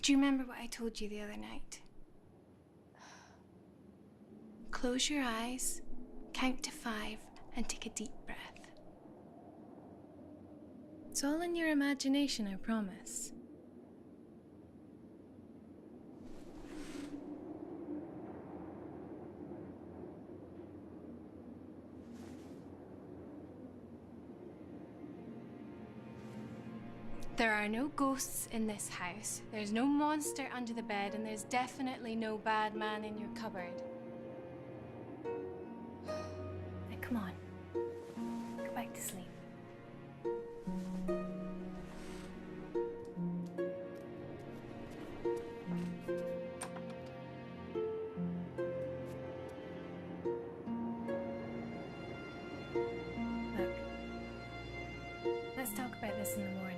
Do you remember what I told you the other night? Close your eyes, count to 5, and take a deep breath. It's all in your imagination, I promise. There are no ghosts in this house, there's no monster under the bed, and there's definitely no bad man in your cupboard. Now, come on. Go back to sleep. Look, let's talk about this in the morning.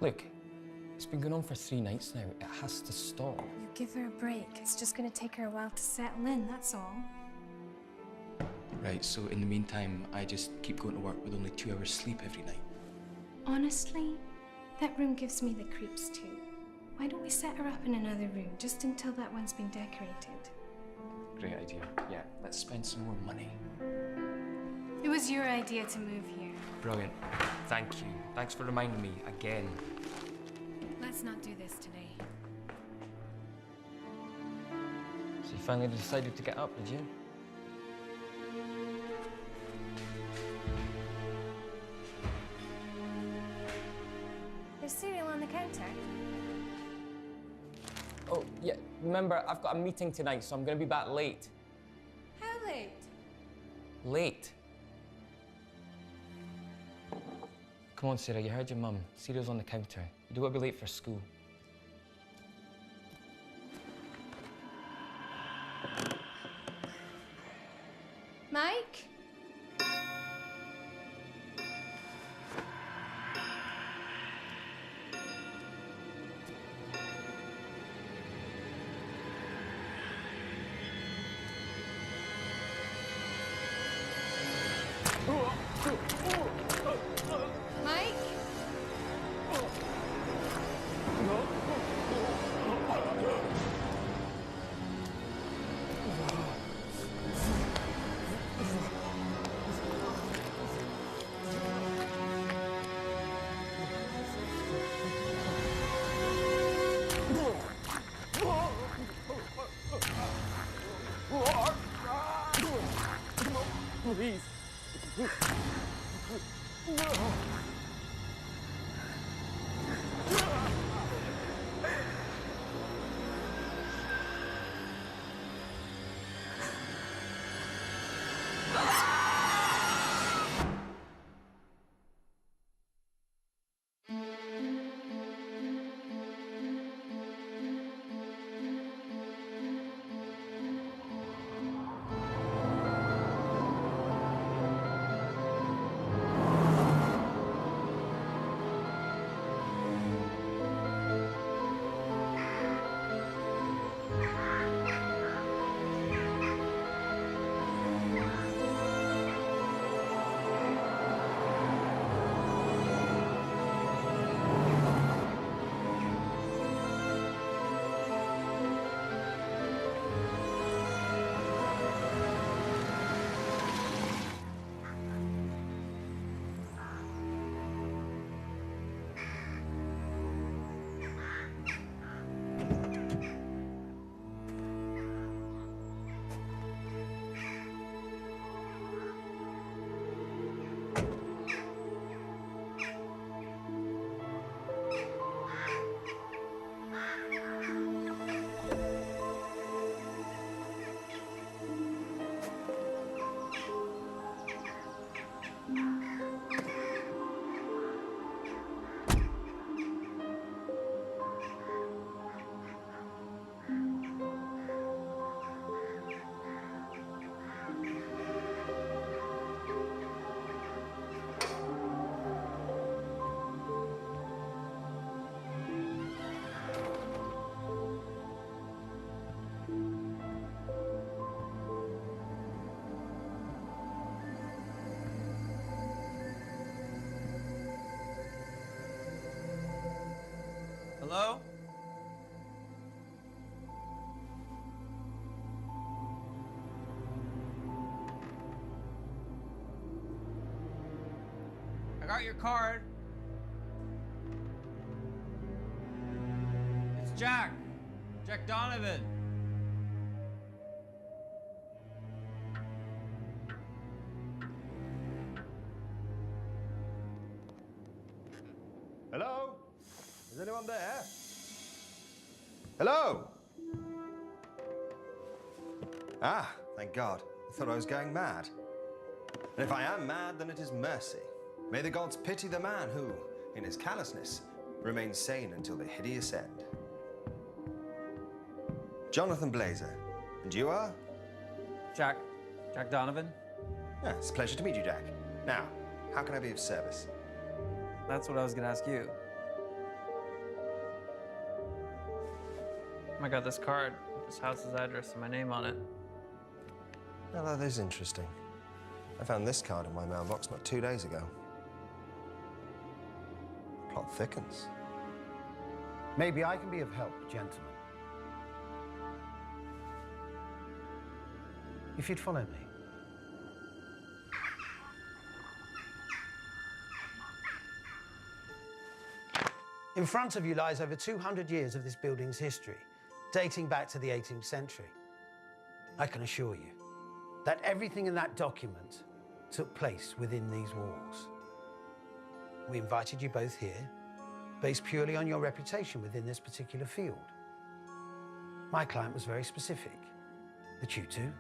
Look, it's been going on for 3 nights now. It has to stop. You give her a break. It's just gonna take her a while to settle in, that's all. Right, so in the meantime, I just keep going to work with only 2 hours sleep every night. Honestly, that room gives me the creeps too. Why don't we set her up in another room, just until that one's been decorated? Great idea. Yeah, let's spend some more money. It was your idea to move here. Brilliant. Thank you. Thanks for reminding me again. Let's not do this today. So you finally decided to get up, did you? There's cereal on the counter. Oh, yeah, remember, I've got a meeting tonight, so I'm gonna be back late. How late? Late? Come on, Sarah, you heard your mum. Cereal's on the counter. You don't want to be late for school. Mike? Mike? Hello? I got your card. It's Jack. Jack Donovan. Hello? Is anyone there? Hello? Ah, thank God. I thought I was going mad. And if I am mad, then it is mercy. May the gods pity the man who, in his callousness, remains sane until the hideous end. Jonathan Blazer. And you are? Jack Donovan. Yeah, it's a pleasure to meet you, Jack. Now, how can I be of service? That's what I was gonna ask you. I got this card, this house's address and my name on it. Well, that is interesting. I found this card in my mailbox not 2 days ago. Plot thickens. Maybe I can be of help, gentlemen. If you'd follow me. In front of you lies over 200 years of this building's history, dating back to the 18th century. I can assure you that everything in that document took place within these walls. We invited you both here based purely on your reputation within this particular field. My client was very specific, that you two,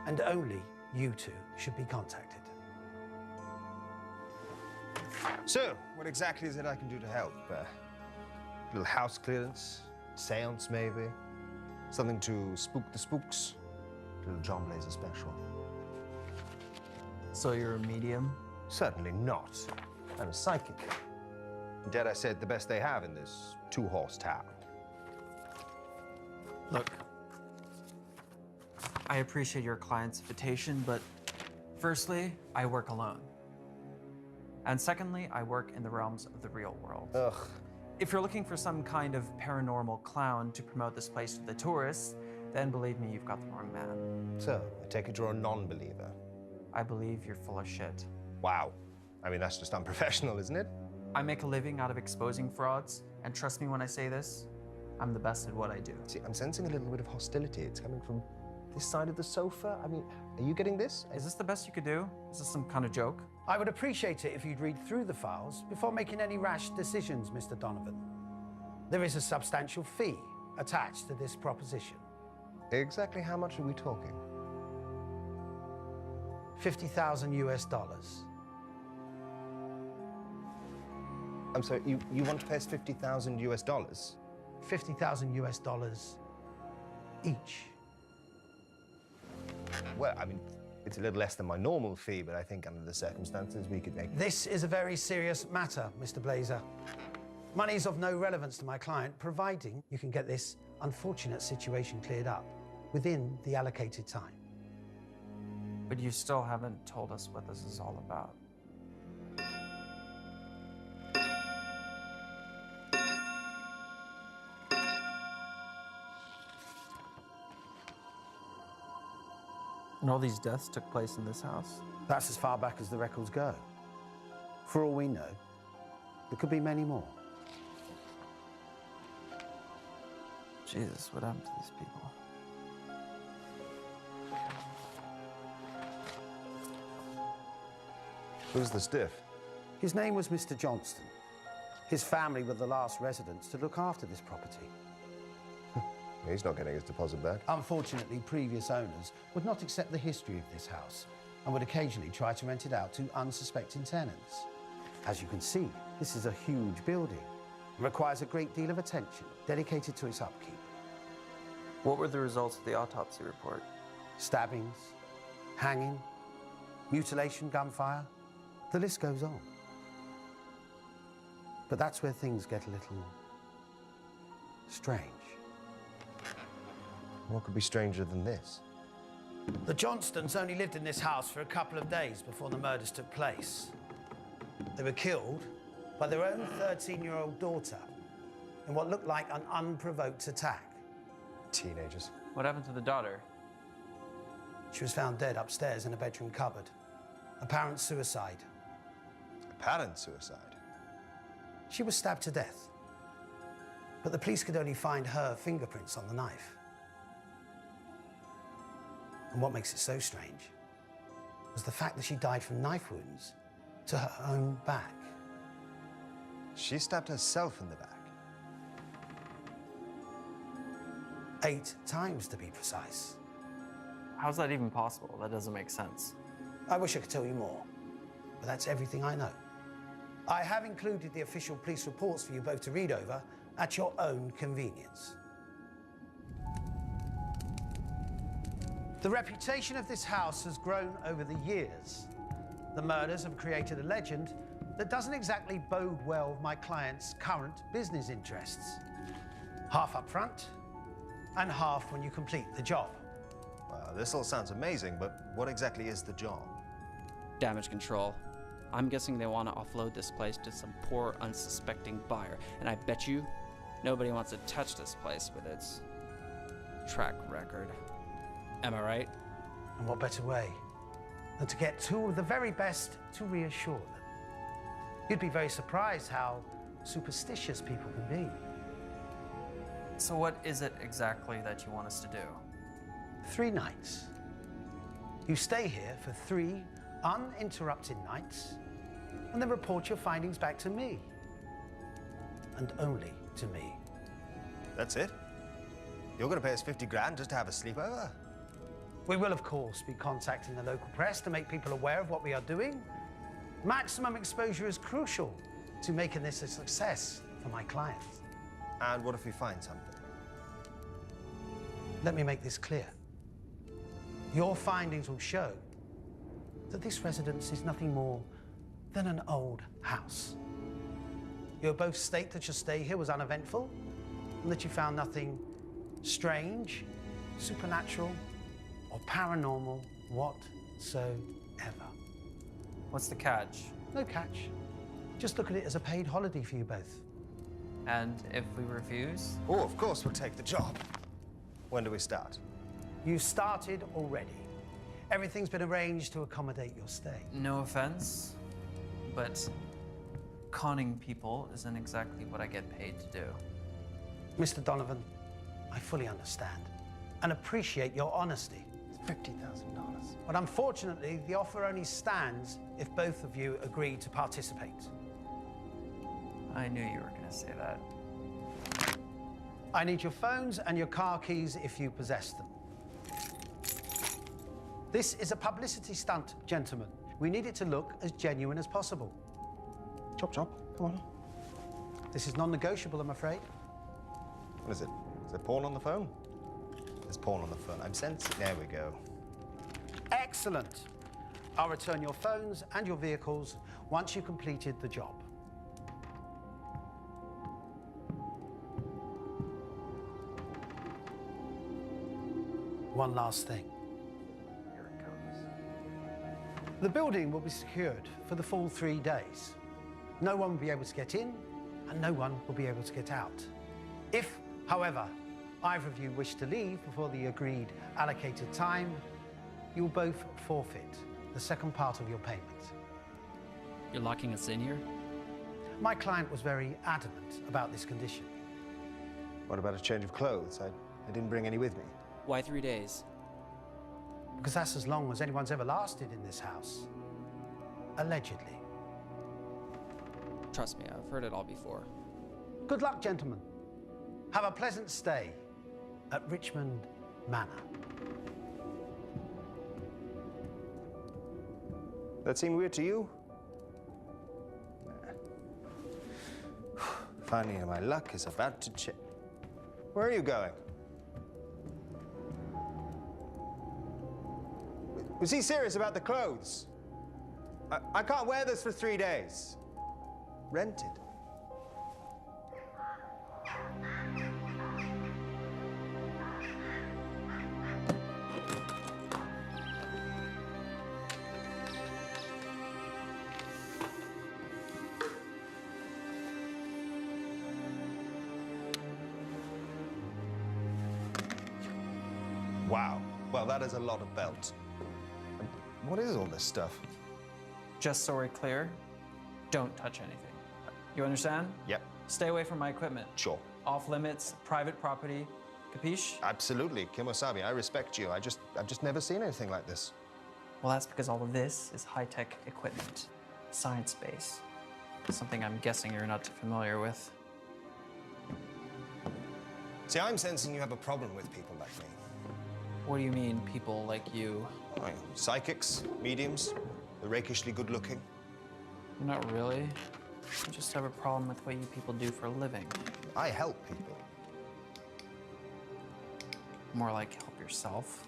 and only you two, should be contacted. So, what exactly is it I can do to help? A little house clearance? Seance, maybe? Something to spook the spooks? A little John Blazer special? So you're a medium? Certainly not. I'm a psychic. Indeed, I said the best they have in this two-horse town. Look, I appreciate your client's invitation, but firstly, I work alone. And secondly, I work in the realms of the real world. Ugh. If you're looking for some kind of paranormal clown to promote this place to the tourists, then believe me, you've got the wrong man. So, I take it you're a non-believer. I believe you're full of shit. Wow. I mean, that's just unprofessional, isn't it? I make a living out of exposing frauds, and trust me when I say this, I'm the best at what I do. See, I'm sensing a little bit of hostility. It's coming from this side of the sofa. I mean, are you getting this? Is this the best you could do? Is this some kind of joke? I would appreciate it if you'd read through the files before making any rash decisions, Mr. Donovan. There is a substantial fee attached to this proposition. Exactly how much are we talking? 50,000 US dollars. I'm sorry, you want to pay us 50,000 US dollars? 50,000 US dollars each. Well, I mean, it's a little less than my normal fee, but I think under the circumstances we could make... This is a very serious matter, Mr. Blazer. Money is of no relevance to my client, providing you can get this unfortunate situation cleared up within the allocated time. But you still haven't told us what this is all about. And all these deaths took place in this house? That's as far back as the records go. For all we know, there could be many more. Jesus, what happened to these people? Who's the stiff? His name was Mr. Johnston. His family were the last residents to look after this property. He's not getting his deposit back. Unfortunately, previous owners would not accept the history of this house and would occasionally try to rent it out to unsuspecting tenants. As you can see, this is a huge building and requires a great deal of attention dedicated to its upkeep. What were the results of the autopsy report? Stabbings, hanging, mutilation, gunfire, the list goes on. But that's where things get a little strange. What could be stranger than this? The Johnstons only lived in this house for a couple of days before the murders took place. They were killed by their own 13-year-old daughter, in what looked like an unprovoked attack. Teenagers. What happened to the daughter? She was found dead upstairs in a bedroom cupboard. Apparent suicide. Apparent suicide. She was stabbed to death. But the police could only find her fingerprints on the knife. And what makes it so strange was the fact that she died from knife wounds to her own back. She stabbed herself in the back. 8 times, to be precise. How's that even possible? That doesn't make sense. I wish I could tell you more, but that's everything I know. I have included the official police reports for you both to read over at your own convenience. The reputation of this house has grown over the years. The murders have created a legend that doesn't exactly bode well with my client's current business interests. Half up front and half when you complete the job. Well, this all sounds amazing, but what exactly is the job? Damage control. I'm guessing they want to offload this place to some poor, unsuspecting buyer. And I bet you nobody wants to touch this place with its track record. Am I right? And what better way than to get 2 of the very best to reassure them? You'd be very surprised how superstitious people can be. So what is it exactly that you want us to do? 3 nights. You stay here for 3 uninterrupted nights and then report your findings back to me. And only to me. That's it? You're gonna pay us 50 grand just to have a sleepover? We will, of course, be contacting the local press to make people aware of what we are doing. Maximum exposure is crucial to making this a success for my clients. And what if we find something? Let me make this clear. Your findings will show that this residence is nothing more than an old house. You'll both state that your stay here was uneventful and that you found nothing strange, supernatural, or paranormal whatsoever. What's the catch? No catch. Just look at it as a paid holiday for you both. And if we refuse? Oh, of course we'll take the job. When do we start? You've started already. Everything's been arranged to accommodate your stay. No offense, but conning people isn't exactly what I get paid to do. Mr. Donovan, I fully understand and appreciate your honesty. $50,000. But unfortunately, the offer only stands if both of you agree to participate. I knew you were going to say that. I need your phones and your car keys if you possess them. This is a publicity stunt, gentlemen. We need it to look as genuine as possible. Chop, chop. Come on. This is non-negotiable, I'm afraid. What is it? Is there porn on the phone? There's porn on the phone. I'm sensing. There we go. Excellent. I'll return your phones and your vehicles once you've completed the job. One last thing. Here it comes. The building will be secured for the full 3 days. No one will be able to get in, and no one will be able to get out. If, however, either of you wish to leave before the agreed allocated time, you will both forfeit the second part of your payment. You're locking us in here? My client was very adamant about this condition. What about a change of clothes? I didn't bring any with me. Why 3 days? Because that's as long as anyone's ever lasted in this house. Allegedly. Trust me, I've heard it all before. Good luck, gentlemen. Have a pleasant stay at Richmond Manor. That seem weird to you? Finally, my luck is about to change. Where are you going? Was he serious about the clothes? I can't wear this for 3 days. Rented. Wow. Well, that is a lot of belts. And what is all this stuff? Just so we're clear, don't touch anything. You understand? Yep, Stay away from my equipment. sure. Off limits, private property. Capiche? Absolutely, Kimosabi, I respect you. I've just never seen anything like this. Well, that's because all of this is high-tech equipment. Science base. Something I'm guessing you're not familiar with. See, I'm sensing you have a problem with people like me. What do you mean, people like you? Psychics, mediums, the rakishly good-looking. Not really. I just have a problem with what you people do for a living. I help people. More like help yourself.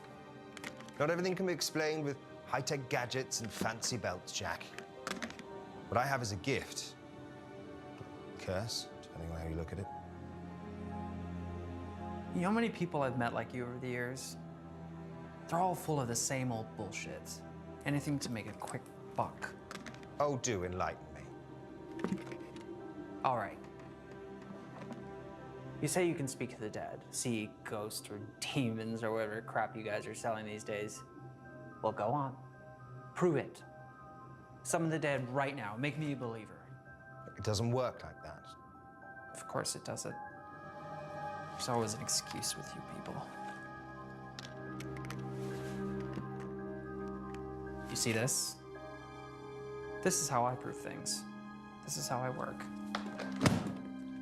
Not everything can be explained with high-tech gadgets and fancy belts, Jack. What I have is a gift. Curse, depending on how you look at it. You know how many people I've met like you over the years? They're all full of the same old bullshit. Anything to make a quick buck. Oh, do enlighten me. All right. You say you can speak to the dead, see ghosts or demons or whatever crap you guys are selling these days. Well, go on. Prove it. Summon the dead right now. Make me a believer. It doesn't work like that. Of course it doesn't. There's always an excuse with you people. You see this? This is how I prove things. This is how I work.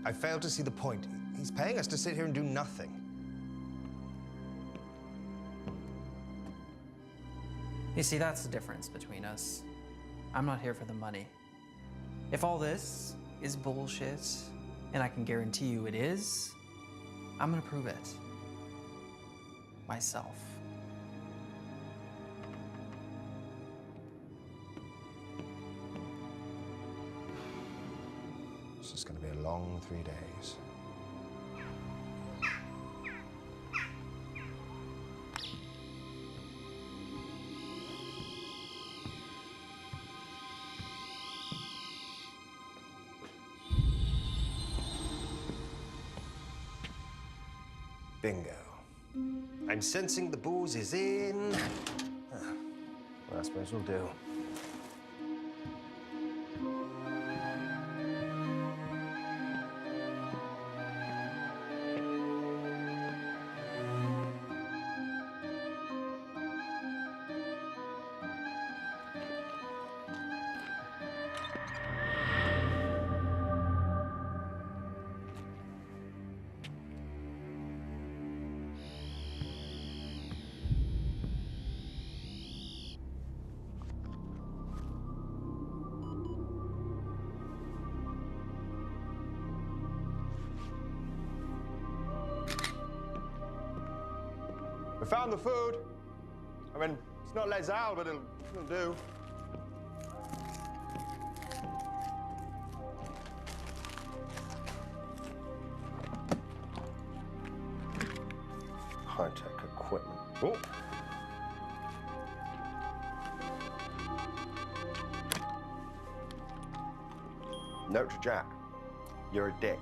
I fail to see the point. He's paying us to sit here and do nothing. You see, that's the difference between us. I'm not here for the money. If all this is bullshit, and I can guarantee you it is, I'm gonna prove it. Myself. This is going to be a long 3 days. Bingo. I'm sensing the booze is in. Well, I suppose we'll do. We found the food. I mean, it's not Les Al, but it'll do. High-tech equipment. Oh. Note to Jack. You're a dick.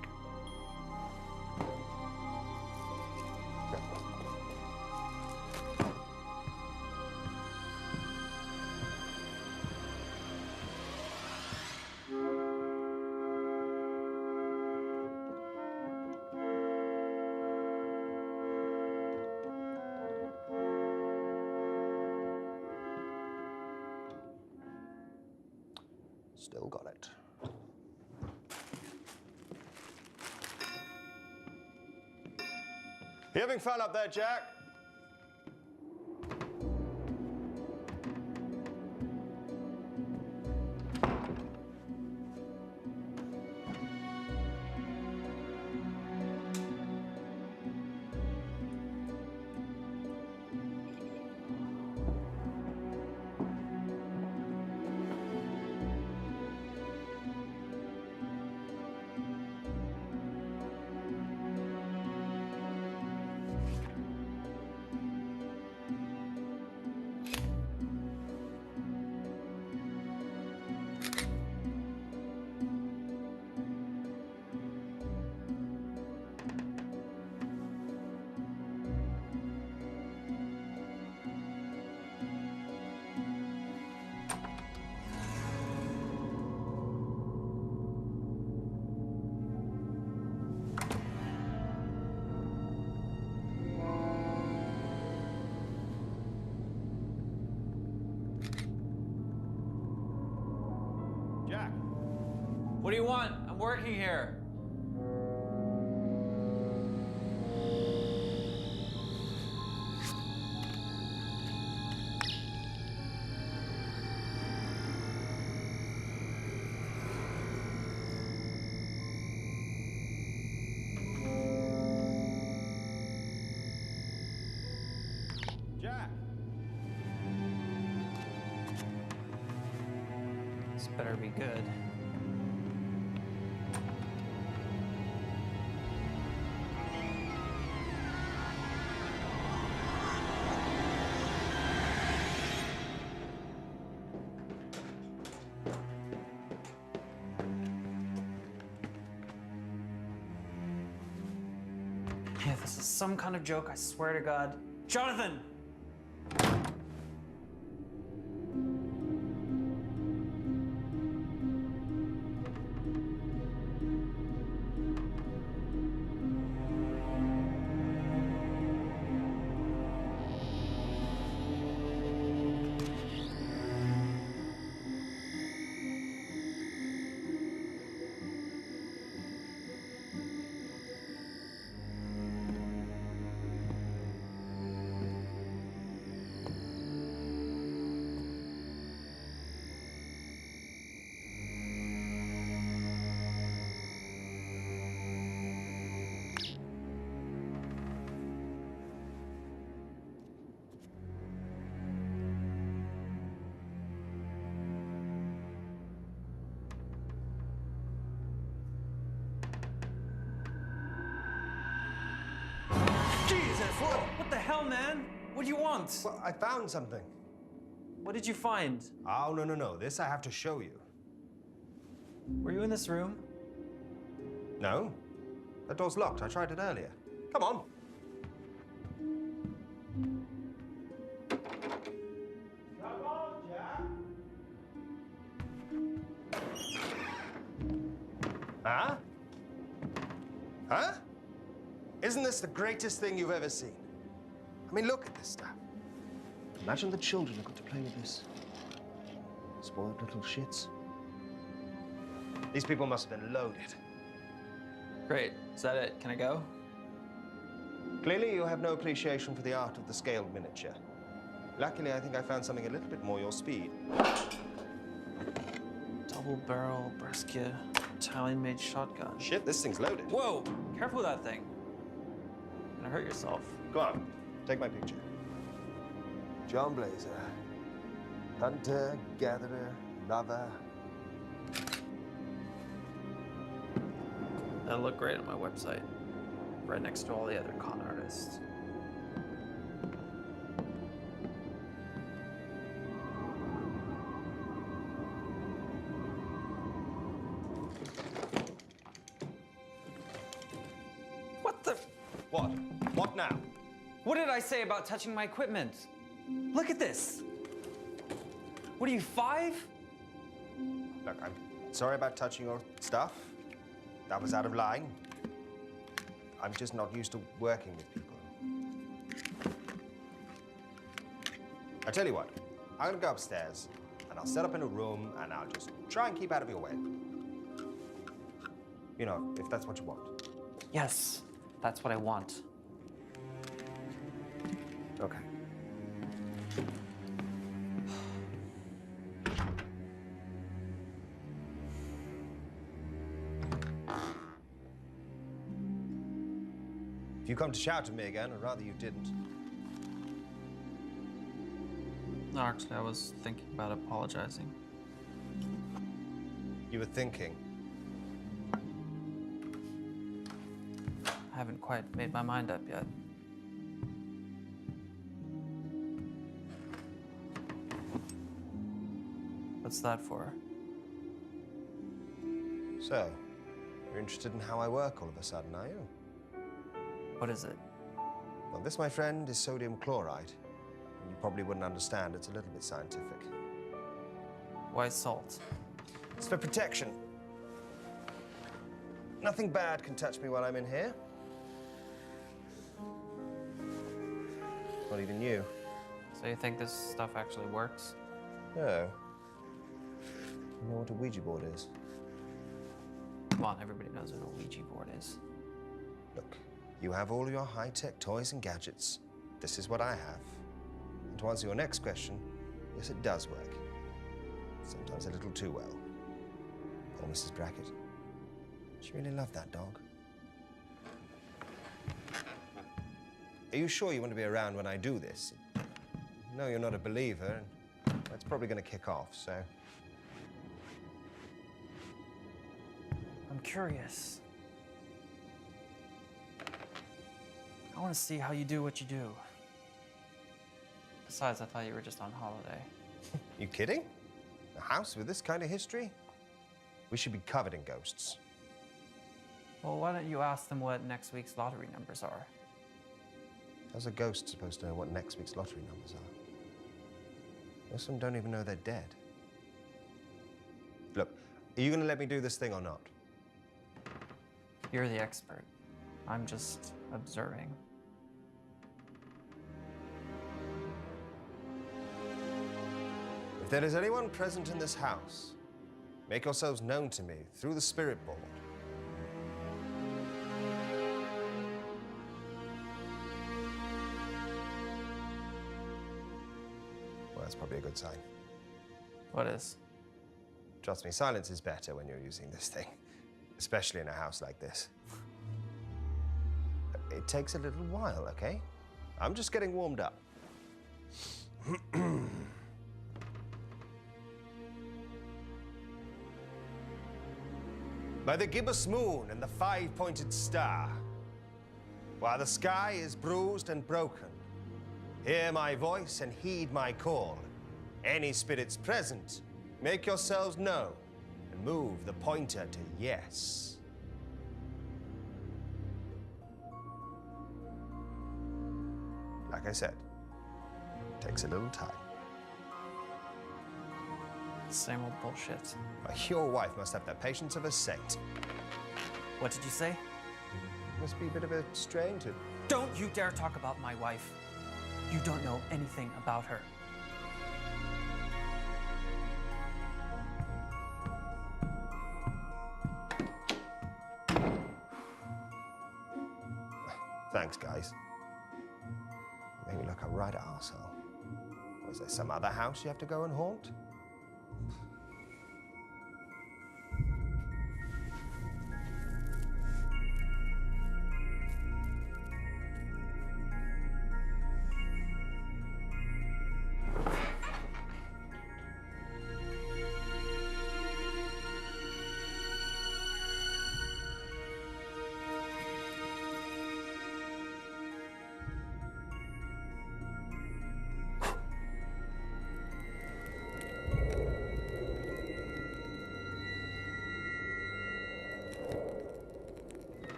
Still got it. You having fun up there, Jack? you want? I'm working here. Jack! This better be good. If this is some kind of joke, I swear to God. Jonathan! Jesus! What the hell, man? What do you want? Well, I found something. What did you find? Oh, no, no, no. This I have to show you. Were you in this room? No. That door's locked. I tried it earlier. Come on. Come on, Jack. Huh? Huh? Isn't this the greatest thing you've ever seen? I mean, look at this stuff. Imagine the children who got to play with this. Spoiled little shits. These people must have been loaded. Great. Is that it? Can I go? Clearly, you have no appreciation for the art of the scaled miniature. Luckily, I think I found something a little bit more your speed. Double barrel Brescia Italian-made shotgun. Shit, this thing's loaded. Whoa! Careful with that thing. You're gonna hurt yourself. Go on, take my picture. John Blazer. Hunter, gatherer, lover. That'll look great on my website. Right next to all the other con artists. What the? What? What now? What did I say about touching my equipment? Look at this. What are you, 5? Look, I'm sorry about touching your stuff. That was out of line. I'm just not used to working with people. I tell you what, I'm gonna go upstairs and I'll set up in a room and I'll just try and keep out of your way. You know, if that's what you want. Yes, that's what I want. Okay. If you come to shout at me again, I'd rather you didn't. No, actually, I was thinking about apologizing. You were thinking. I haven't quite made my mind up yet. What's that for? So, you're interested in how I work all of a sudden, are you? What is it? Well, this, my friend, is sodium chloride. And you probably wouldn't understand. It's a little bit scientific. Why salt? It's for protection. Nothing bad can touch me while I'm in here. Not even you. So you think this stuff actually works? No. You know what a Ouija board is? Come on, everybody knows what a Ouija board is. Look, you have all your high-tech toys and gadgets. This is what I have. And to answer your next question, yes, it does work. Sometimes a little too well. Poor Mrs. Brackett. She really loved that dog. Are you sure you want to be around when I do this? No, you're not a believer, and that's probably going to kick off, so... I'm curious. I want to see how you do what you do. Besides, I thought you were just on holiday. You kidding? A house with this kind of history? We should be covered in ghosts. Well, why don't you ask them what next week's lottery numbers are? How's a ghost supposed to know what next week's lottery numbers are? Most of them don't even know they're dead. Look, are you going to let me do this thing or not? You're the expert. I'm just observing. If there is anyone present in this house, make yourselves known to me through the spirit board. Well, that's probably a good sign. What is? Trust me, silence is better when you're using this thing, especially in a house like this. It takes a little while, okay? I'm just getting warmed up. By the gibbous moon and the five-pointed star, while the sky is bruised and broken, hear my voice and heed my call. Any spirits present, make yourselves known and move the pointer to yes. Like I said, it takes a little time. Same old bullshit. Your wife must have the patience of a saint. What did you say? Must be a bit of a strain to... Don't you dare talk about my wife. You don't know anything about her. Thanks, guys. You make me look a right arsehole. Was there some other house you have to go and haunt?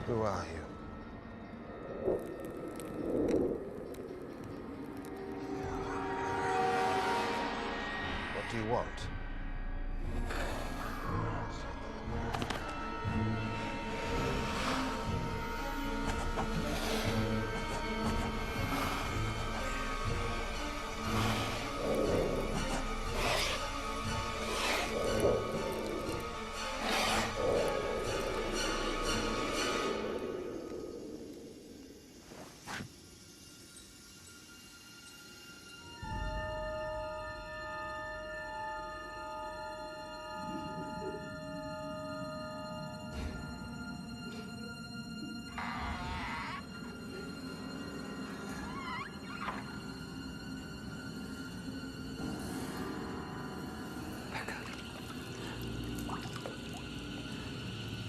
Who are you? What do you want?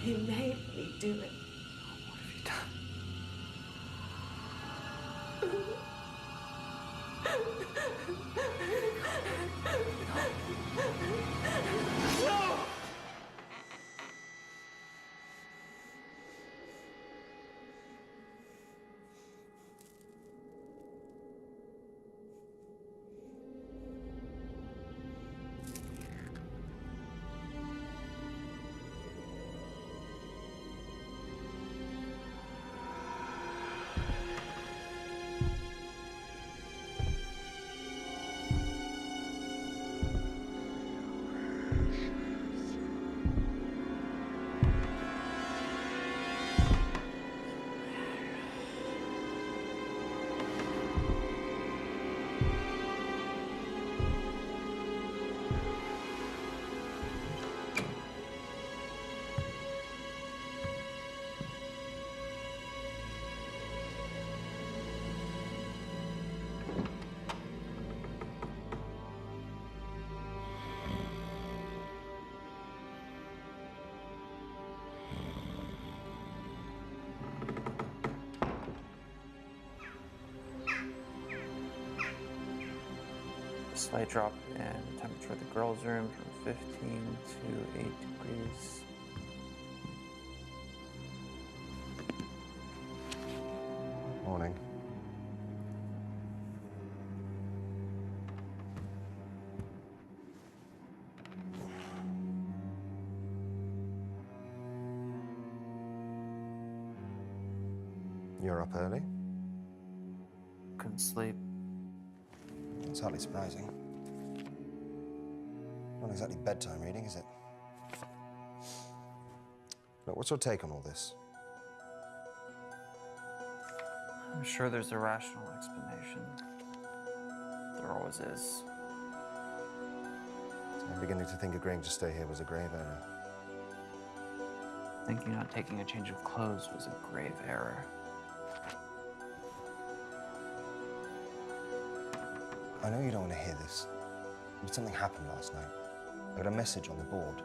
He made me do it. What have you done? slight drop in temperature of the girls' room from 15 to 8 degrees. Morning. You're up early? Couldn't sleep. It's hardly surprising. Not exactly bedtime reading, is it? Look, what's your take on all this? I'm sure there's a rational explanation. There always is. I'm beginning to think agreeing to stay here was a grave error. Thinking not taking a change of clothes was a grave error. I know you don't want to hear this, but something happened last night. I got a message on the board.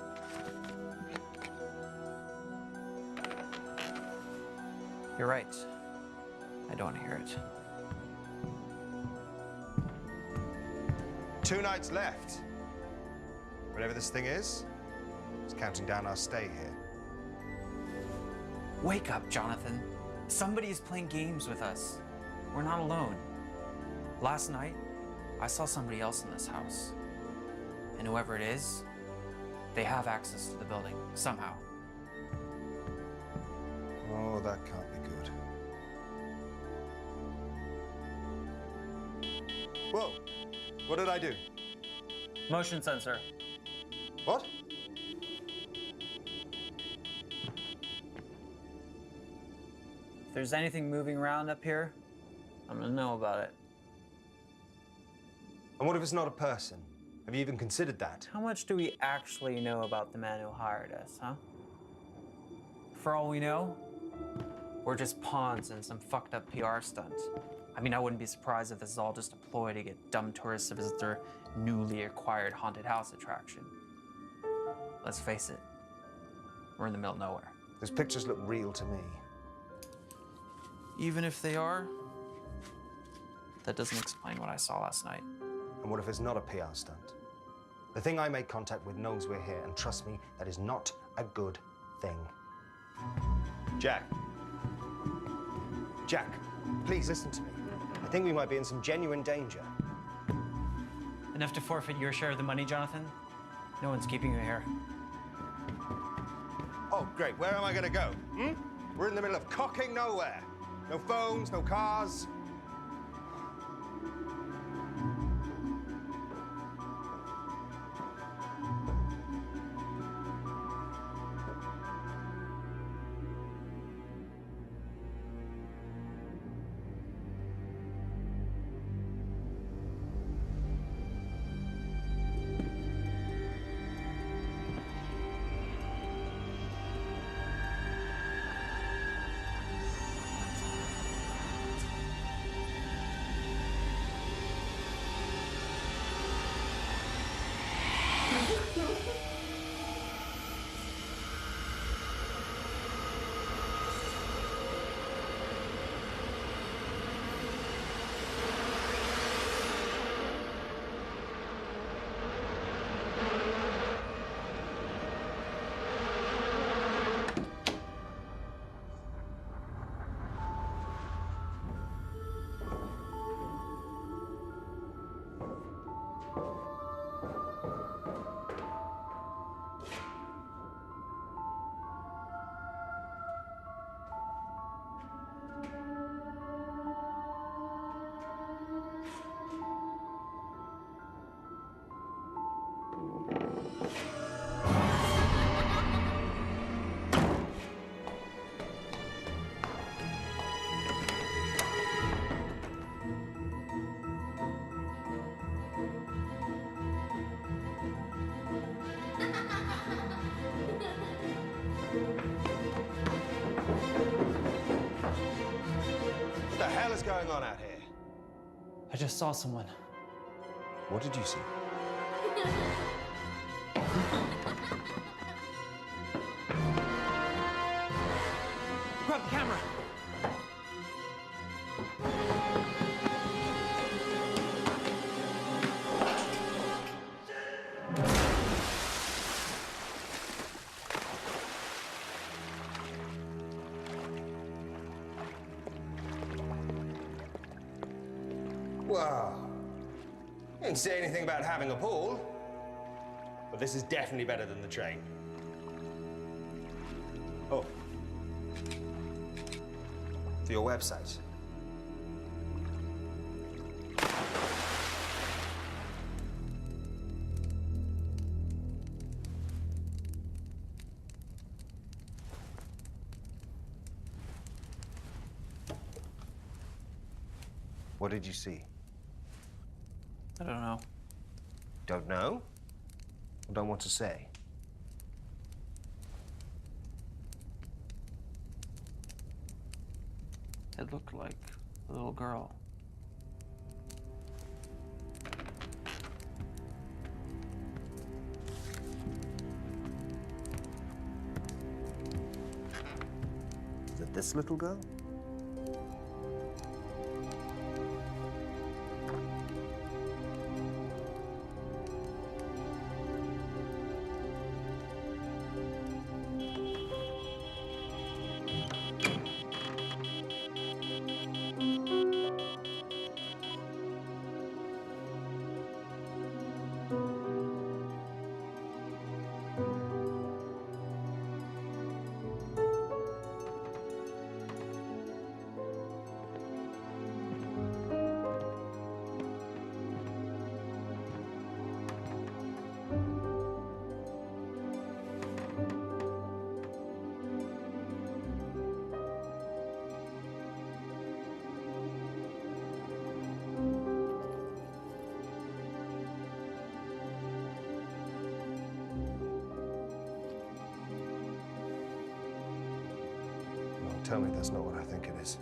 You're right. I don't want to hear it. 2 nights left. Whatever this thing is, it's counting down our stay here. Wake up, Jonathan. Somebody is playing games with us. We're not alone. Last night, I saw somebody else in this house. And whoever it is, they have access to the building, somehow. Oh, that can't be good. Whoa! What did I do? Motion sensor. What? If there's anything moving around up here, I'm gonna know about it. And what if it's not a person? Have you even considered that? How much do we actually know about the man who hired us, huh? For all we know, we're just pawns in some fucked up PR stunt. I mean, I wouldn't be surprised if this is all just a ploy to get dumb tourists to visit their newly acquired haunted house attraction. Let's face it, we're in the middle of nowhere. Those pictures look real to me. Even if they are, that doesn't explain what I saw last night. And what if it's not a PR stunt? The thing I made contact with knows we're here, and trust me, that is not a good thing. Jack. Jack, please listen to me. I think we might be in some genuine danger. Enough to forfeit your share of the money, Jonathan? No one's keeping you here. Oh, great. Where am I going to go? We're in the middle of cocking nowhere. No phones, no cars. What the hell is going on out here? I just saw someone. What did you see? Grab the camera. Wow. Didn't say anything about having a pool. But this is definitely better than the train. Oh. For your website. What did you see? I don't know. Don't know? Or don't want to say? It looked like a little girl. Is it this little girl? Tell me that's not what I think it is.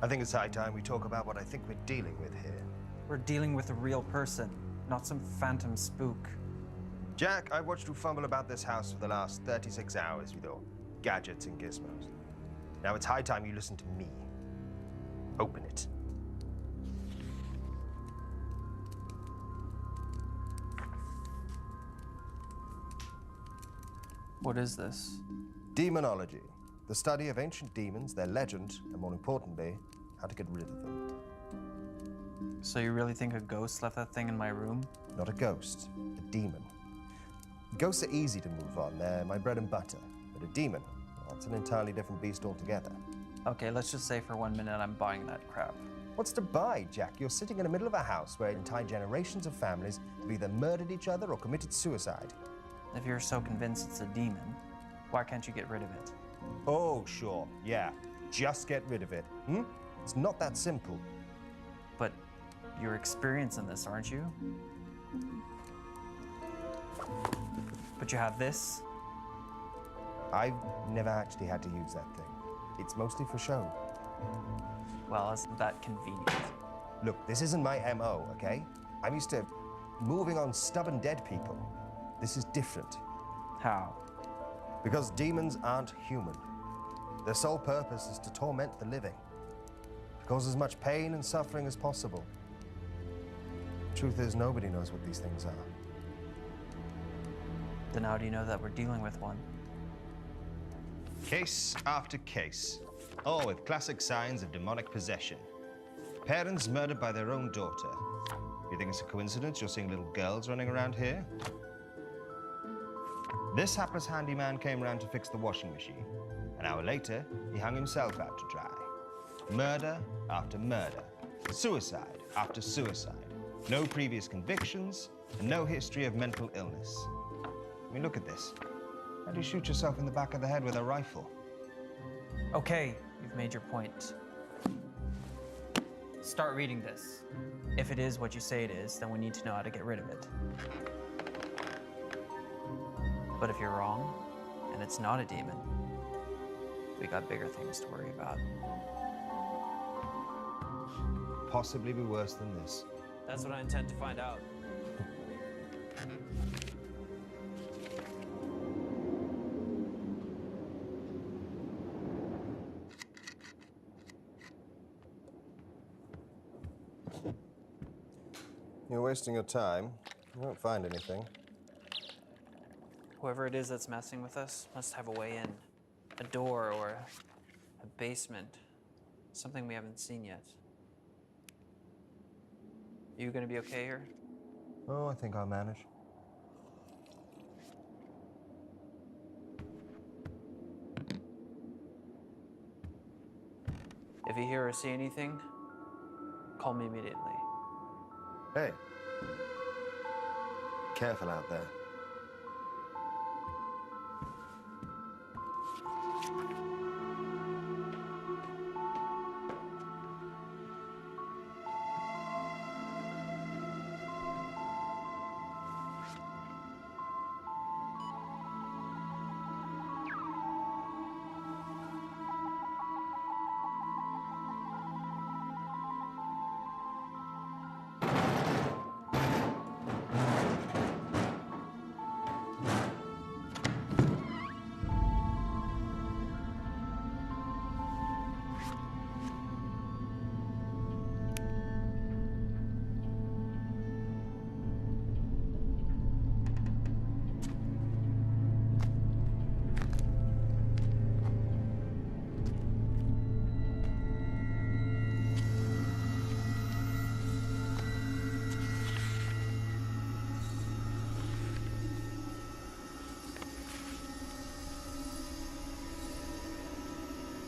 I think it's high time we talk about what I think we're dealing with here. We're dealing with a real person, not some phantom spook. Jack, I've watched you fumble about this house for the last 36 hours with your gadgets and gizmos. Now it's high time you listen to me. Open it. What is this? Demonology. The study of ancient demons, their legend, and more importantly, how to get rid of them. So you really think a ghost left that thing in my room? Not a ghost, a demon. Ghosts are easy to move on. They're my bread and butter. But a demon, well, that's an entirely different beast altogether. Okay, let's just say for 1 minute I'm buying that crap. What's to buy, Jack? You're sitting in the middle of a house where entire generations of families have either murdered each other or committed suicide. If you're so convinced it's a demon, why can't you get rid of it? Oh, sure, yeah. Just get rid of it. It's not that simple. But you're experienced in this, aren't you? But you have this? I've never actually had to use that thing. It's mostly for show. Well, isn't that convenient? Look, this isn't my MO, okay? I'm used to moving on stubborn dead people. This is different. How? Because demons aren't human. Their sole purpose is to torment the living. To cause as much pain and suffering as possible. Truth is, nobody knows what these things are. Then how do you know that we're dealing with one? Case after case, all with classic signs of demonic possession. Parents murdered by their own daughter. You think it's a coincidence you're seeing little girls running around here? This hapless handyman came around to fix the washing machine. An hour later, he hung himself out to dry. Murder after murder. Suicide after suicide. No previous convictions, and no history of mental illness. I mean, look at this. How do you shoot yourself in the back of the head with a rifle? Okay, you've made your point. Start reading this. If it is what you say it is, then we need to know how to get rid of it. But if you're wrong, and it's not a demon, we got bigger things to worry about. Possibly be worse than this. That's what I intend to find out. You're wasting your time. You won't find anything. Whoever it is that's messing with us must have a way in. A door or a basement. Something we haven't seen yet. You gonna be okay here? Oh, I think I'll manage. If you hear or see anything, call me immediately. Hey. Careful out there.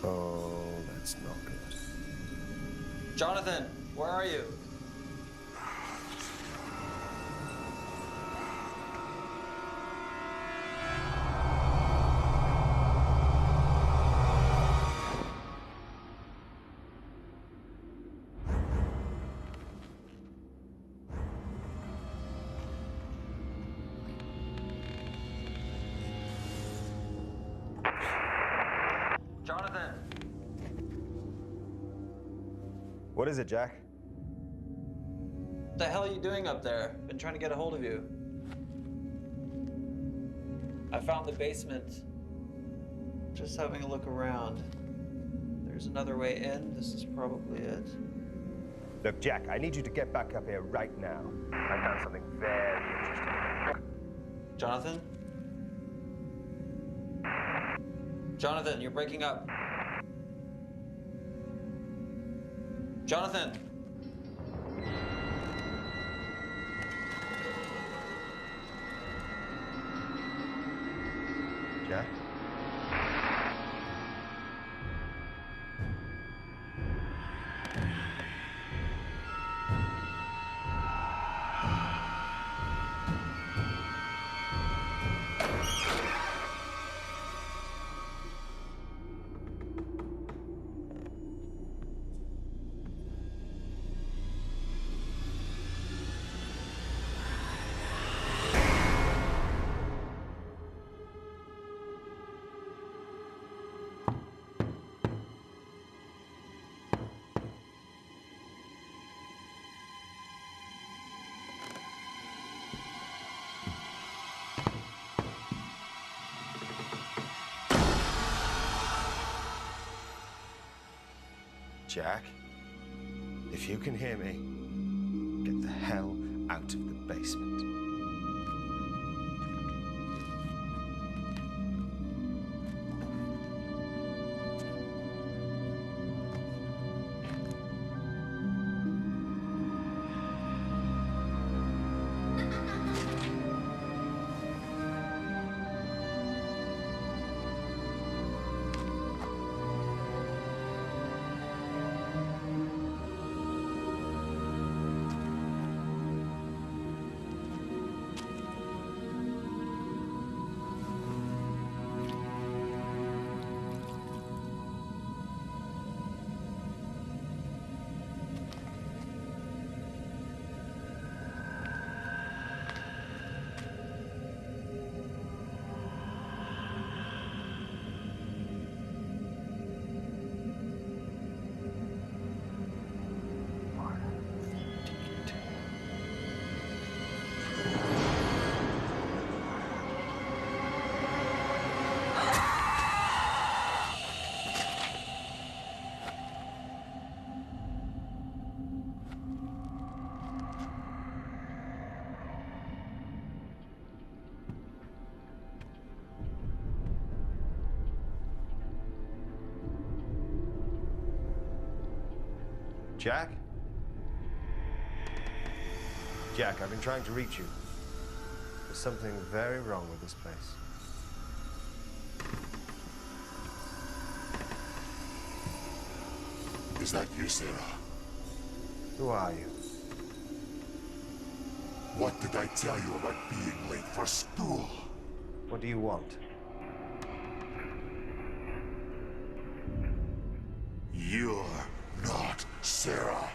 Oh, that's not good. Jonathan, where are you? Jonathan! What is it, Jack? What the hell are you doing up there? Been trying to get a hold of you. I found the basement. Just having a look around. There's another way in. This is probably it. Look, Jack, I need you to get back up here right now. I found something very interesting. Jonathan? Jonathan, you're breaking up. Jonathan! Jack? Jack, if you can hear me, get the hell out of the basement. Jack? Jack, I've been trying to reach you. There's something very wrong with this place. Is that you, Sarah? Who are you? What did I tell you about being late for school? What do you want? You're not Sarah.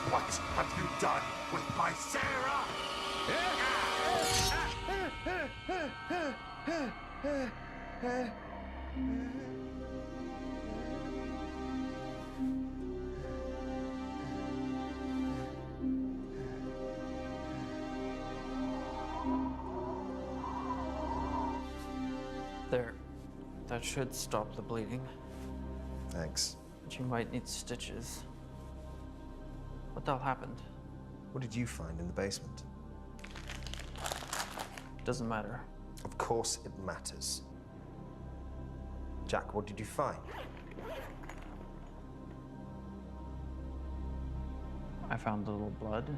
What have you done with my Sarah? There. That should stop the bleeding. Thanks. But you might need stitches. What the hell happened? What did you find in the basement? Doesn't matter. Of course it matters. Jack, what did you find? I found a little blood.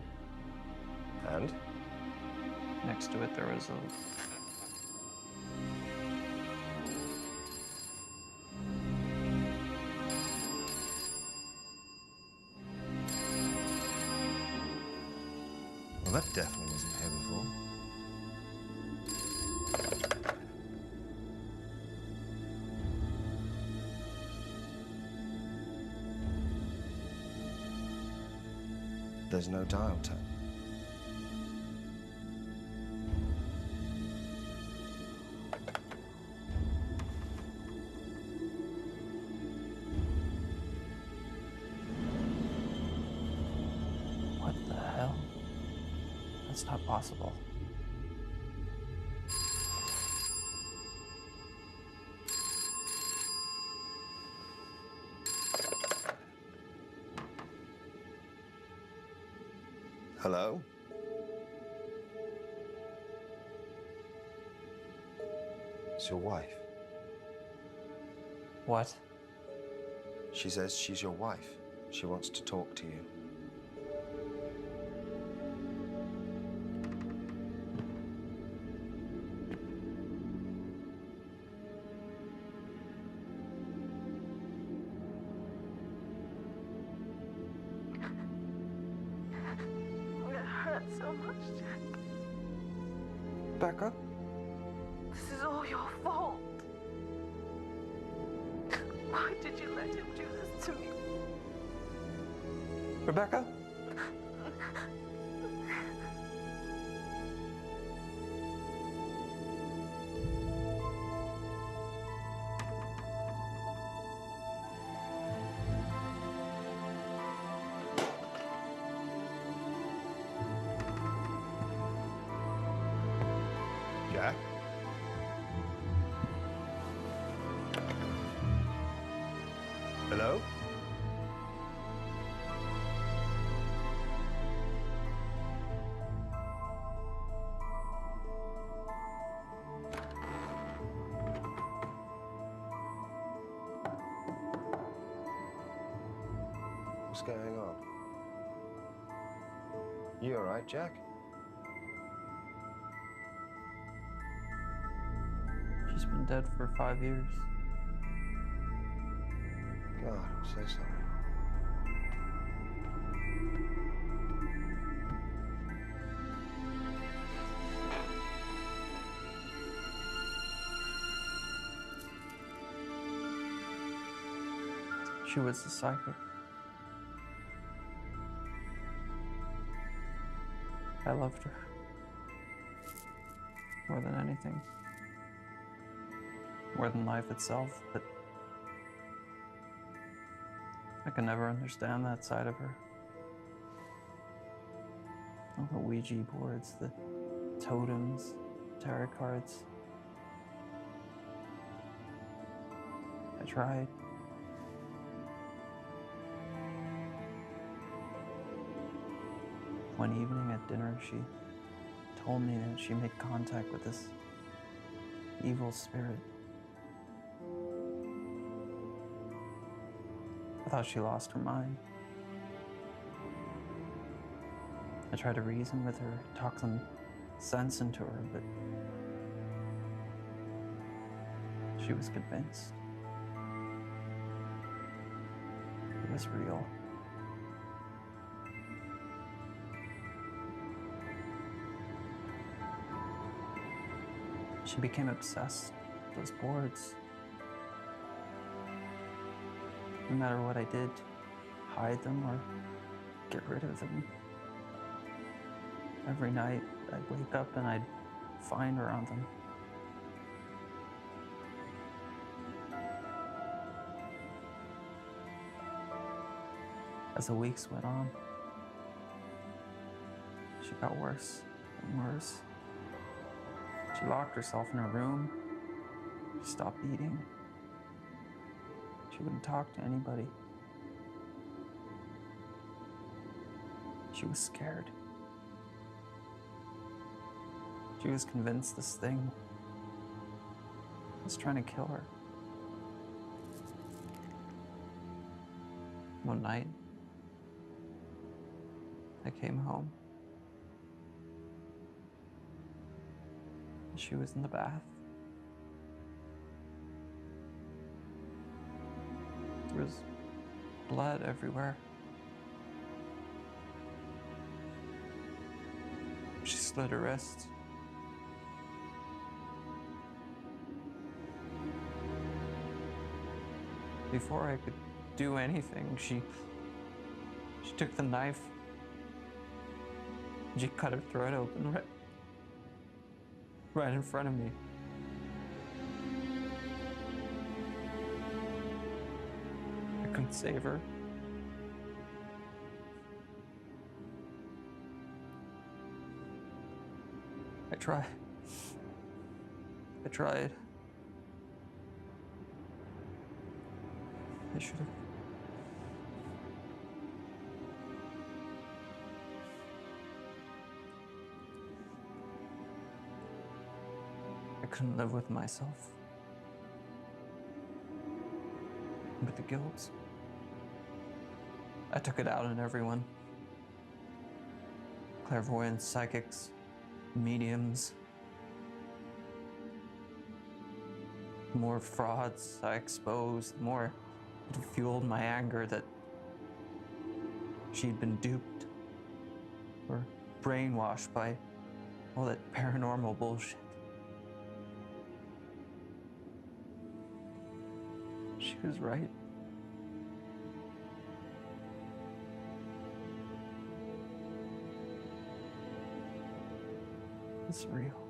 And? Next to it, there was a... Well, that definitely wasn't here before. There's no dial tone. What the hell? That's not possible. Hello? It's your wife. What? She says she's your wife. She wants to talk to you. It hurts so much, Jack. Becca? This is all your fault. Why did you let him do this to me? Rebecca? Jack? Hello? What's going on? You all right, Jack? She's been dead for 5 years. God, I'm so sorry. She was the psychic. I loved her. More than anything. More than life itself, but I could never understand that side of her. All the Ouija boards, the totems, tarot cards. I tried. One evening at dinner, she told me that she made contact with this evil spirit. I thought she lost her mind. I tried to reason with her, talk some sense into her, but she was convinced. It was real. She became obsessed with those boards. No matter what I did, hide them or get rid of them. Every night, I'd wake up and I'd find her on them. As the weeks went on, she got worse and worse. She locked herself in her room. She stopped eating. She wouldn't talk to anybody. She was scared. She was convinced this thing was trying to kill her. One night, I came home. She was in the bath. There was blood everywhere. She slit her wrists. Before I could do anything, she took the knife. She cut her throat open right in front of me. I couldn't save her. I tried. I tried. I should have. I couldn't live with myself. With the guilt. I took it out on everyone. Clairvoyants, psychics, mediums. The more frauds I exposed, the more it fueled my anger that she'd been duped or brainwashed by all that paranormal bullshit. She was right. It's real.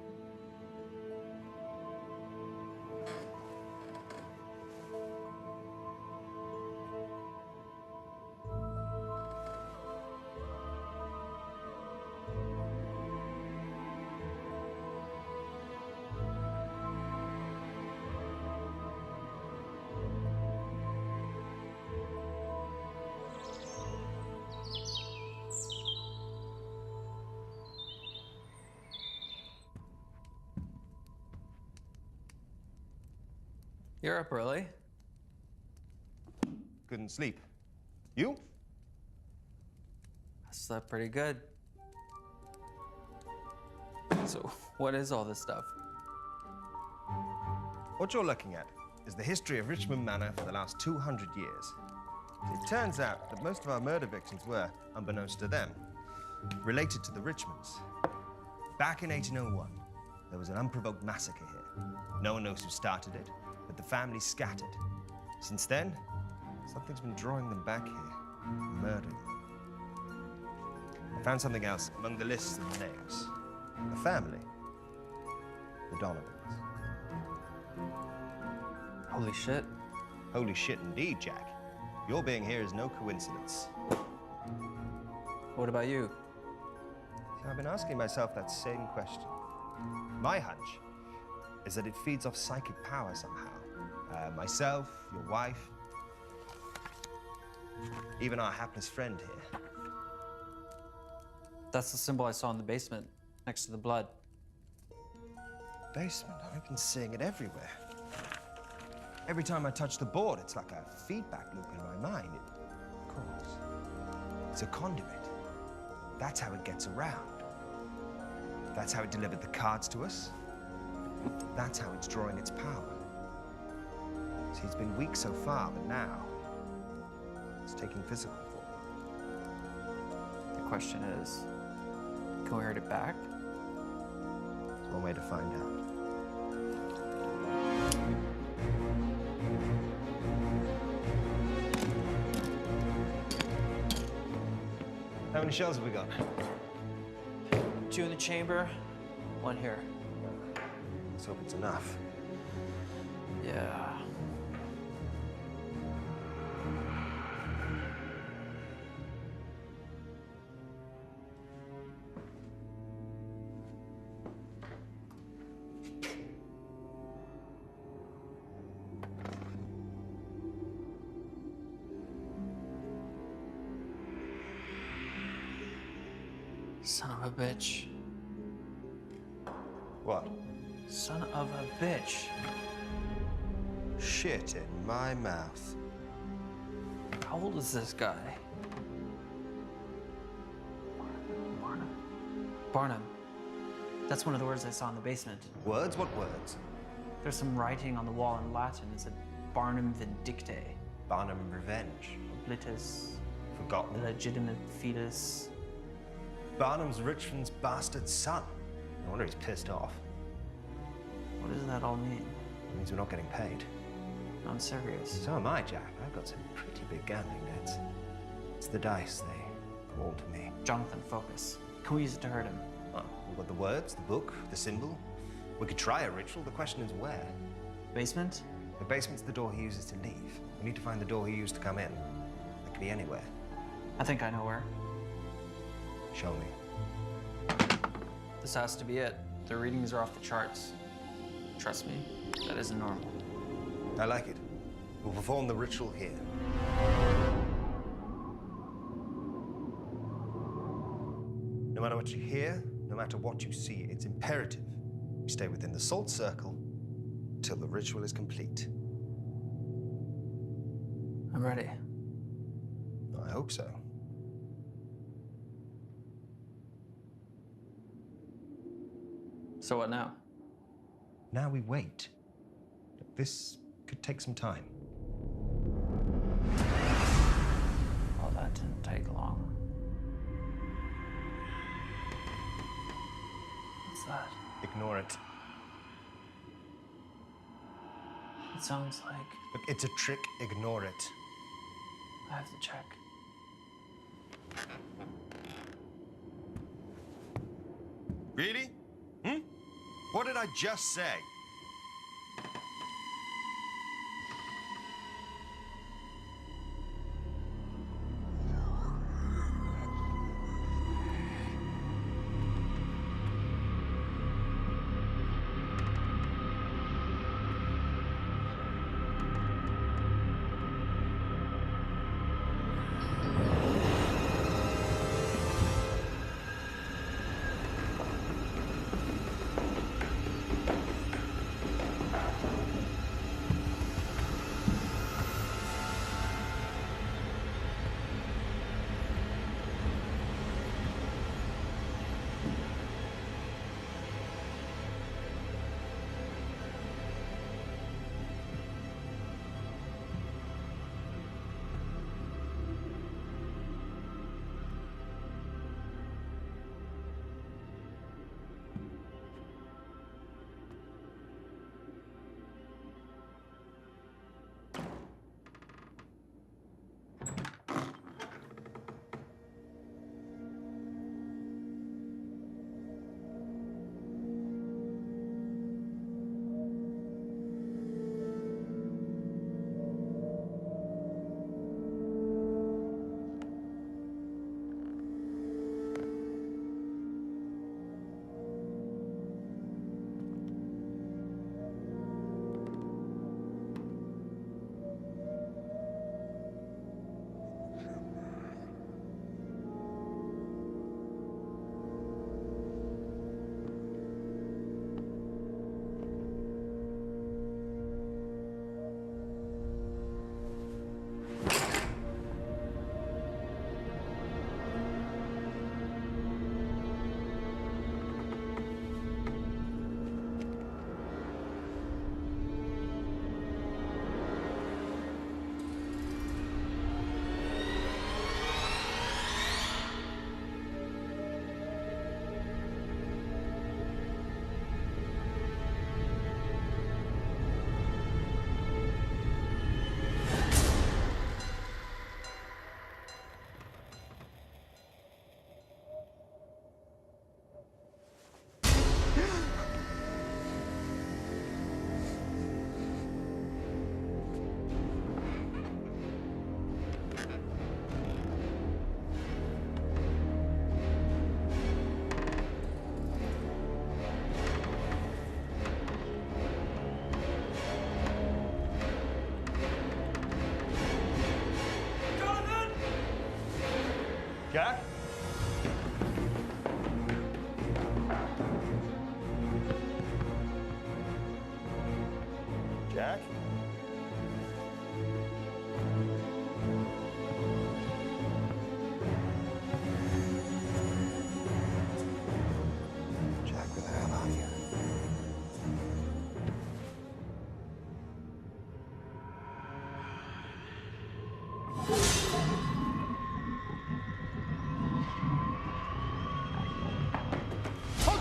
You're up early. Couldn't sleep. You? I slept pretty good. So, what is all this stuff? What you're looking at is the history of Richmond Manor for the last 200 years. It turns out that most of our murder victims were, unbeknownst to them, related to the Richmonds. Back in 1801, there was an unprovoked massacre here. No one knows who started it, but the family scattered. Since then, something's been drawing them back here, murdering them. I found something else among the lists of names. A family. The Donovans. Holy shit. Holy shit indeed, Jack. Your being here is no coincidence. What about you? See, I've been asking myself that same question. My hunch is that it feeds off psychic power somehow. Myself, your wife, even our hapless friend here. That's the symbol I saw in the basement, next to the blood. Basement, I've been seeing it everywhere. Every time I touch the board, it's like a feedback loop in my mind. Of course. It's a conduit. That's how it gets around. That's how it delivered the cards to us. That's how it's drawing its power. See, it's been weak so far, but now it's taking physical form. The question is, can we hurt it back? There's one way to find out. How many shells have we got? 2 in the chamber, 1 here. Let's hope it's enough. Yeah. Son of a bitch. What? Son of a bitch. Shit in my mouth. How old is this guy? Barnum. That's one of the words I saw in the basement. Words? What words? There's some writing on the wall in Latin. It said Barnum Vindicte. Barnum Revenge. Oblitus. Forgotten. Legitimate fetus. Barnum's Richmond's bastard son. No wonder he's pissed off. What does that all mean? It means we're not getting paid. I'm serious. So am I, Jack. I've got some pretty big gambling debts. It's the dice. They call to me. Jonathan, focus. Can we use it to hurt him? Well, we've got the words, the book, the symbol. We could try a ritual. The question is where? Basement? The basement's the door he uses to leave. We need to find the door he used to come in. That could be anywhere. I think I know where. Show me. This has to be it. The readings are off the charts. Trust me, that isn't normal. I like it. We'll perform the ritual here. No matter what you hear, no matter what you see, it's imperative you stay within the salt circle till the ritual is complete. I'm ready. I hope so. So what now? Now we wait. This could take some time. Well, that didn't take long. What's that? Ignore it. It sounds like Look, it's a trick. Ignore it. I have to check. Really? What did I just say?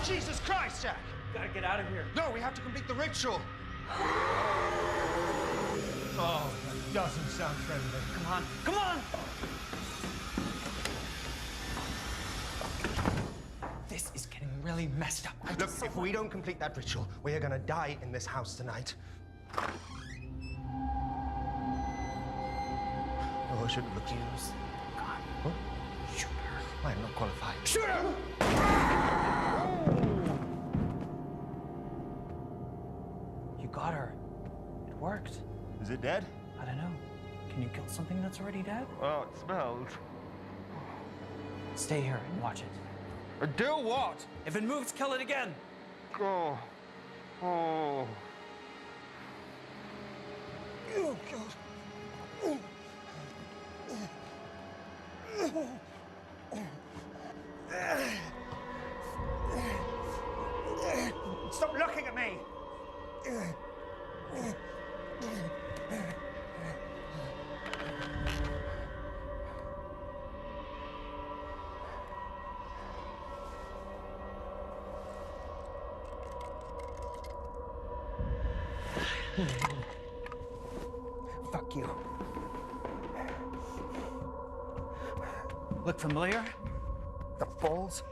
Jesus Christ, Jack! Gotta get out of here. No, we have to complete the ritual. Oh, that doesn't sound friendly. Come on, come on! This is getting really messed up. Look, if we don't complete that ritual, we are gonna die in this house tonight. Oh, I shouldn't look. Use God. What? Shoot her. I am not qualified. Shoot her! You got her. It worked. Is it dead? I don't know. Can you kill something that's already dead? Oh, it smells. Stay here and watch it. Do what? If it moves, kill it again. Oh. Oh. Oh, God. Stop looking at me! Fuck you. Look familiar? The balls?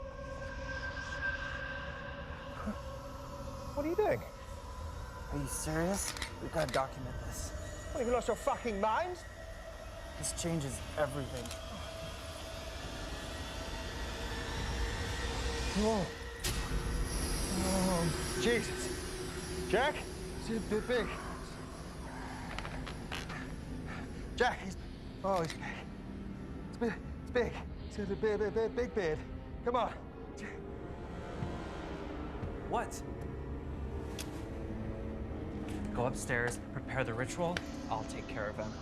What are you doing? Are you serious? We've got to document this. What, have you lost your fucking mind? This changes everything. Oh. Oh, Jesus. Jack? It's a bit big. Jack, he's big. It's big. It's a big beard. Come on. What? Go upstairs, prepare the ritual. I'll take care of him.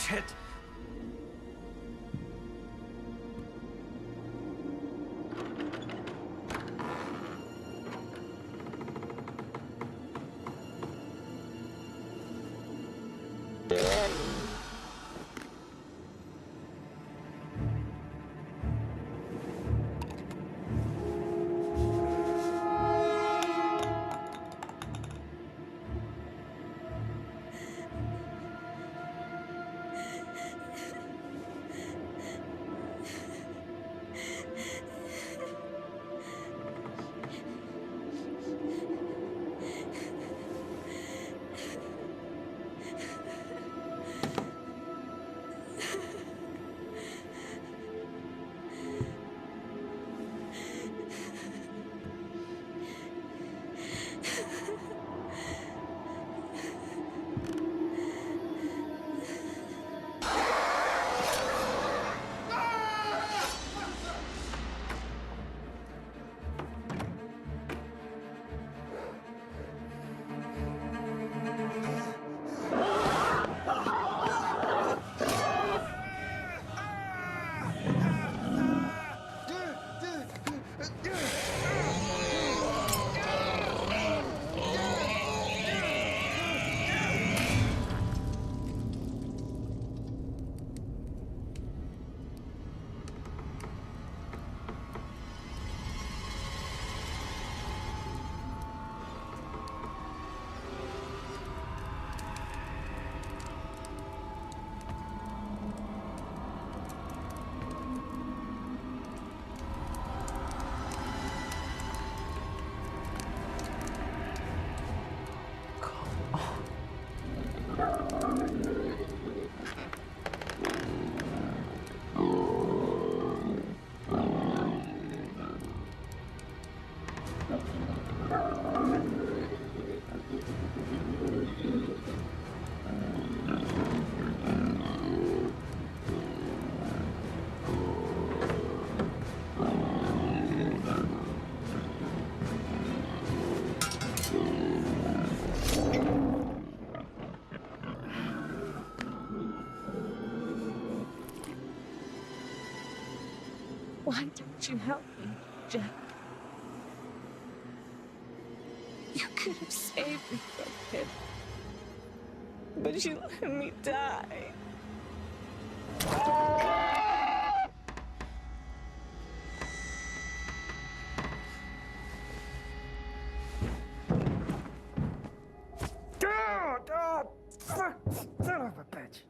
Shit! Why didn't you help me, Jack? You could have saved me from him. But you let me die. Son of a bitch.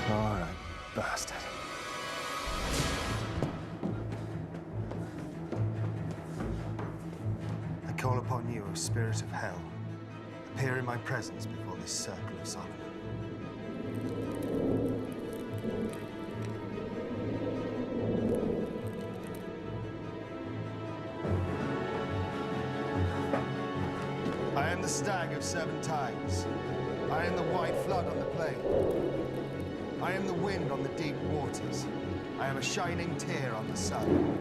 All right, bastard. I call upon you, O spirit of hell. Appear in my presence before this circle of Solomon. I am the stag of 7 tides. I am the white flood on the plain. I am the wind on the deep waters. I am a shining tear on the sun.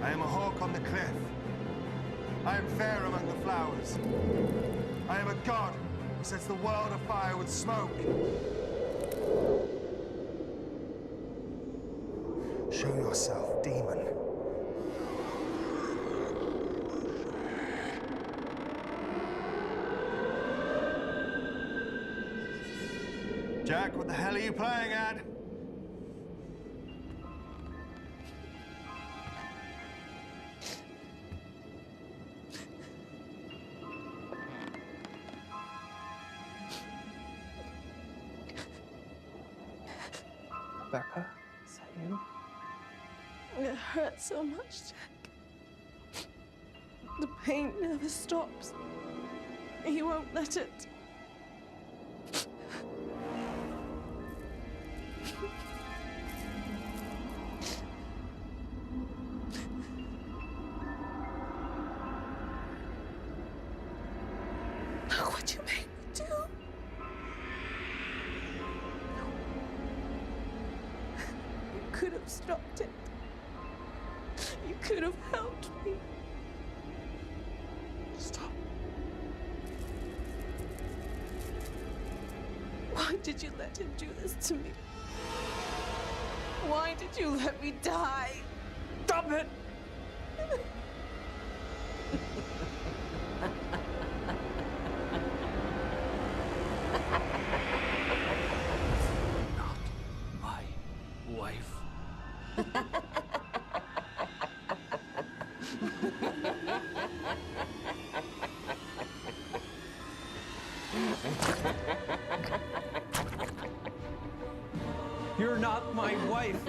I am a hawk on the cliff. I am fair among the flowers. I am a god who sets the world afire with smoke. Show yourself, demon. Jack, what the hell are you playing at? Becca, is that you? It hurts so much, Jack. The pain never stops. He won't let it. Look what you made me do. You could have stopped it. You could have helped me. Stop. Why did you let him do this to me? Why did you let me die? Stop it! Not my wife. You're not my wife.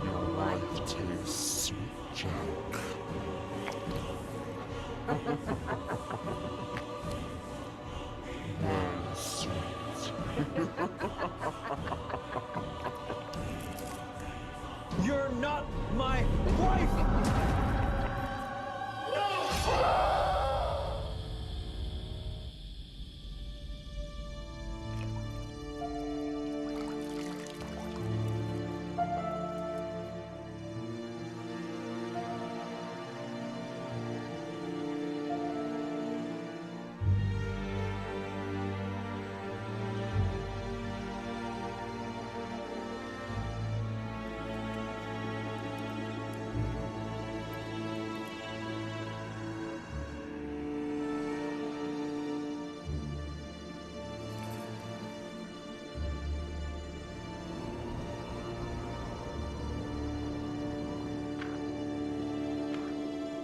Your life tastes sweet, Jack. Very sweet. You're not my wife!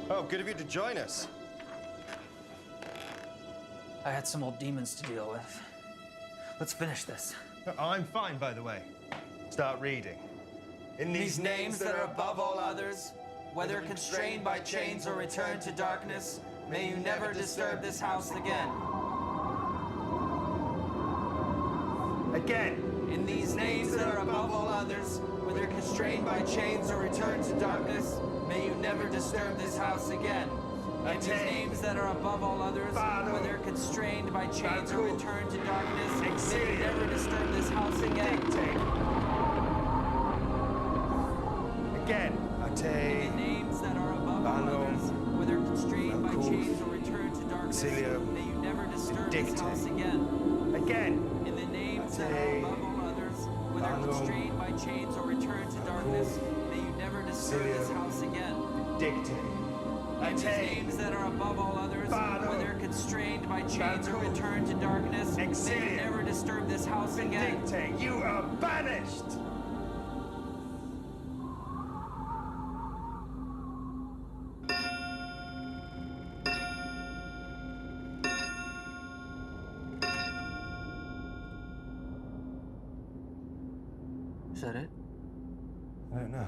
Oh, good of you to join us. I had some old demons to deal with. Let's finish this. I'm fine, by the way. Start reading. In These names that are above all others, whether constrained by chains or returned to darkness, may you never disturb this house again. Again. In these names that are above all others, whether constrained by chains or returned to darkness, may you never disturb this house again. In these names that are above all others, whether constrained by chains or returned to darkness, may you never disturb this house again. Again. In the names that are above all others, whether constrained by chains or returned to darkness, may you never disturb this house again. Again. In the names that are above all others, whether constrained by chains or returned to darkness, may you never disturb this house again. In the names that are above all others, whether constrained by chains or returned to darkness, may you never disturb this house again. You are banished. Is that it? I don't know.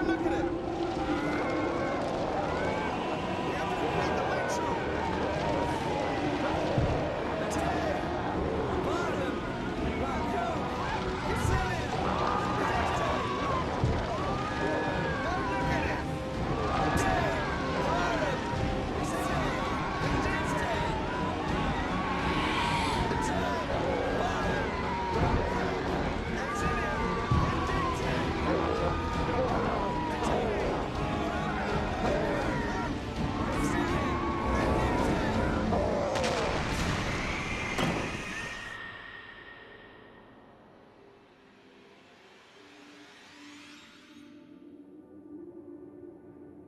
Look at it! We have to complete the ritual! Bottom! Go! It's in it! Look at it! Bottom! It's in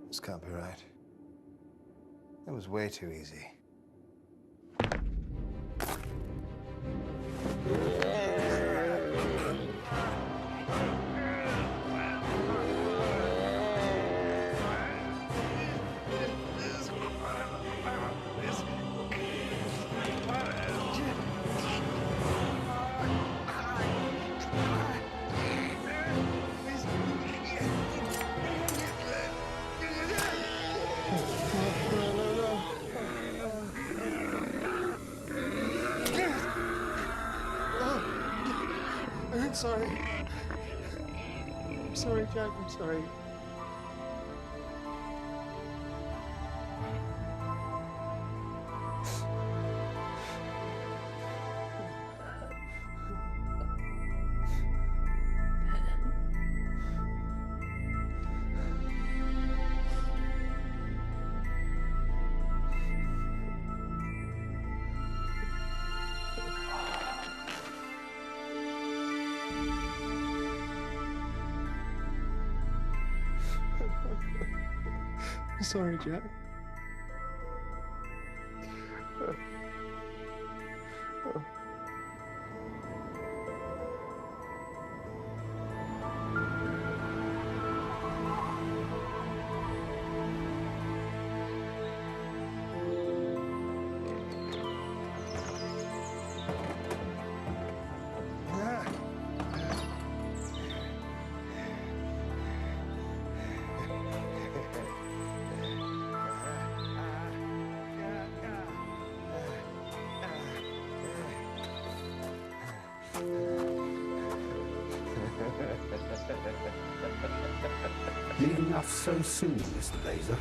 This can't be right. That was way too easy. I'm sorry. I'm sorry, Jack. I'm sorry. Sorry, Jack. Leaving us so soon, Mr. Laser.